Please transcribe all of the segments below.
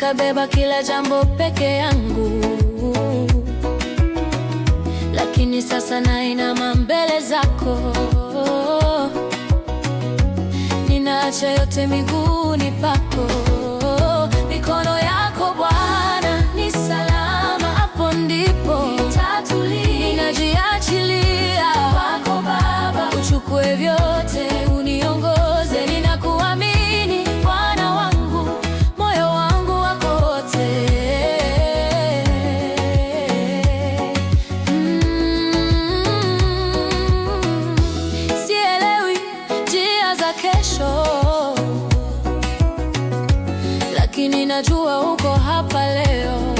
nikabeba kila jambo peke yangu, lakini sasa nainama mbele zako. Ninaacha yote miguuni pako. Mikono yako Bwana ni salama, hapo ndipo nitatulia. Ninajiachilia kwako Baba, uchukue vyote, uniongoze. Ninakuamini Bwana wangu, moyo wangu wako wote. Sielewi njia za kesho, lakini najua uko hapa leo.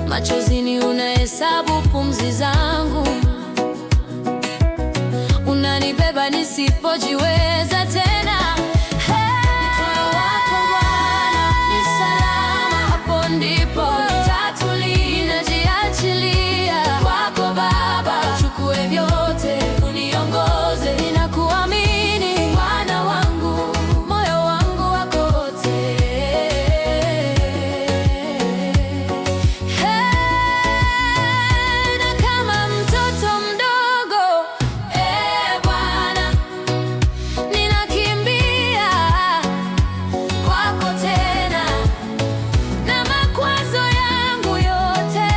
Machozini unahesabu pumzi zangu, unanibeba nisipojiweza tena. Mikono yako Bwana ni salama, hapo ndipo nitatulia. Ninajiachilia kwako Baba, uchukue vyote, uniongoze. Ninakuamini Bwana wangu, moyo wangu wako wote. Na kama mtoto mdogo, Bwana, ninakimbia kwako tena, na makwazo yangu yote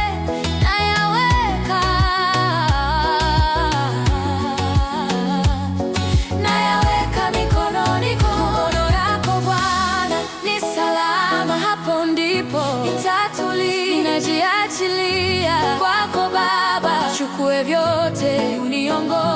nayaweka mikononi. Mikono yako Bwana ni salama, hapo ndipo nitatulia. Ninajiachilia kwako Baba, chukue vyote, uniongoze.